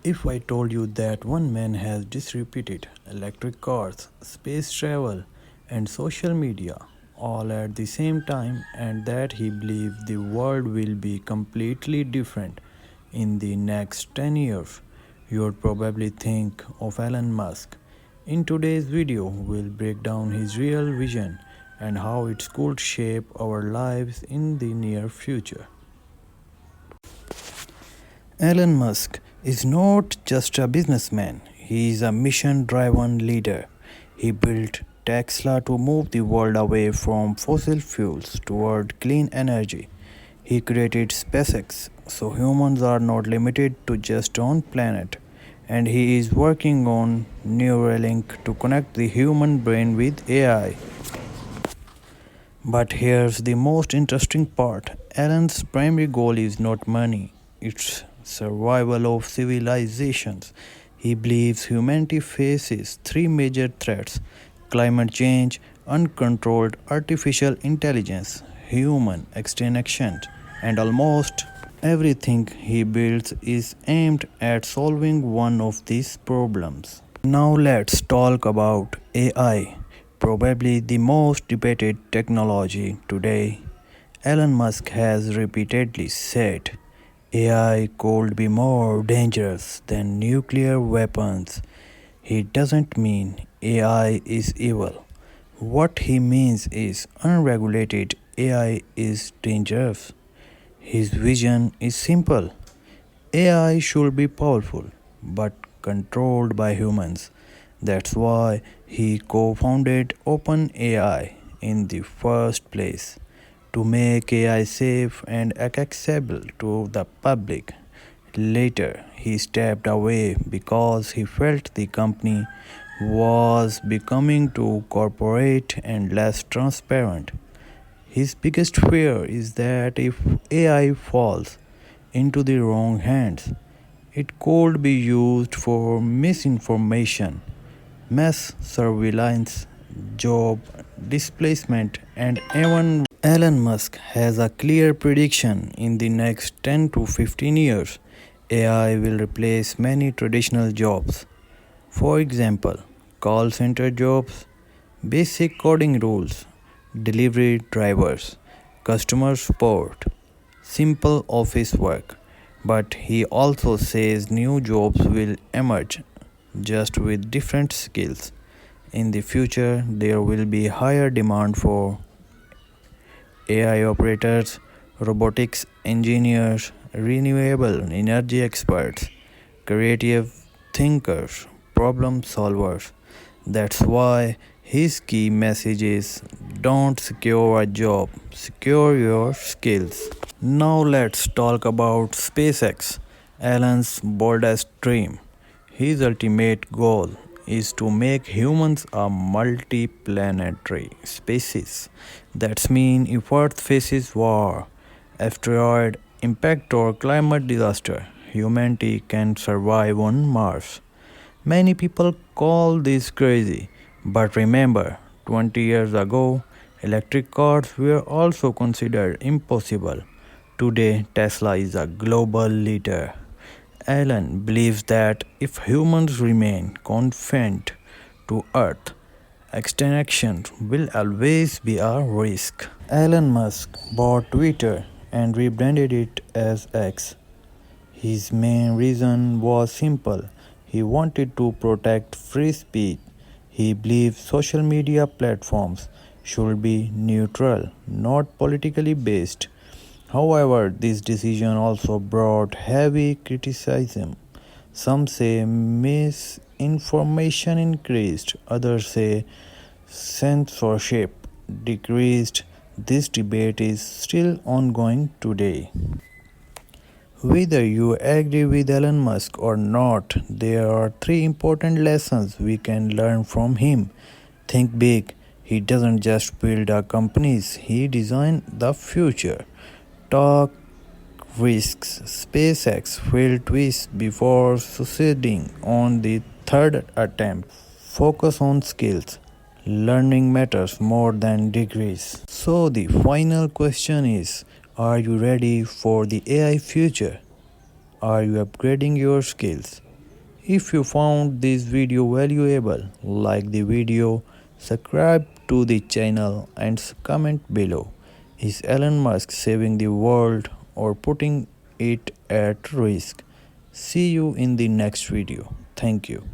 If I told you that one man has distributed electric cars, space travel, and social media all at the same time, and that he believes the world will be completely different in the next 10 years, you would probably think of Elon Musk. In today's video, we'll break down his real vision and how it could shape our lives in the near future. Elon Musk is not just a businessman, he is a mission driven leader. He built Tesla to move the world away from fossil fuels toward clean energy. He created SpaceX so humans are not limited to just one planet. And he is working on Neuralink to connect the human brain with AI. But here's the most interesting part. Elon's primary goal is not money, it's survival of civilizations. He believes humanity faces three major threats: climate change, uncontrolled artificial intelligence, human extinction, and almost everything he builds is aimed at solving one of these problems. Now let's talk about AI, probably the most debated technology today. Elon Musk has repeatedly said AI could be more dangerous than nuclear weapons. He doesn't mean AI is evil. What he means is unregulated AI is dangerous. His vision is simple. AI should be powerful but controlled by humans. That's why he co founded OpenAI in the first place, to make AI safe and accessible to the public. Later, he stepped away because he felt the company was becoming too corporate and less transparent. His biggest fear is that if AI falls into the wrong hands, it could be used for misinformation, mass surveillance, job displacement, and even Elon Musk has a clear prediction: in the next 10 to 15 years, AI will replace many traditional jobs. For example, call center jobs, basic coding rules, delivery drivers, customer support, simple office work. But he also says new jobs will emerge, just with different skills. In the future, there will be higher demand for AI operators, robotics engineers, renewable energy experts, creative thinkers, problem solvers. That's why his key message is: don't secure a job, secure your skills. Now let's talk about SpaceX, Elon's boldest dream. His ultimate goal is to make humans a multi-planetary species. That means if Earth faces war, asteroid impact or climate disaster, humanity can survive on Mars. Many people call this crazy, but remember, 20 years ago, electric cars were also considered impossible. Today, Tesla is a global leader. Elon believes that if humans remain confined to Earth, extinction will always be a risk. Elon Musk bought Twitter and rebranded it as X. His main reason was simple: he wanted to protect free speech. He believes social media platforms should be neutral, not politically based. However, this decision also brought heavy criticism. Some say misinformation increased, others say censorship decreased. This debate is still ongoing today. Whether you agree with Elon Musk or not, there are three important lessons we can learn from him. Think big. He doesn't just build our companies, he designed the future. Talk risks. SpaceX failed twice before succeeding on the third attempt. Focus on skills. Learning matters more than degrees. So, the final question is: are you ready for the AI future? Are you upgrading your skills? If you found this video valuable, like the video, subscribe to the channel and comment below. Is Elon Musk saving the world or putting it at risk? See you in the next video. Thank you.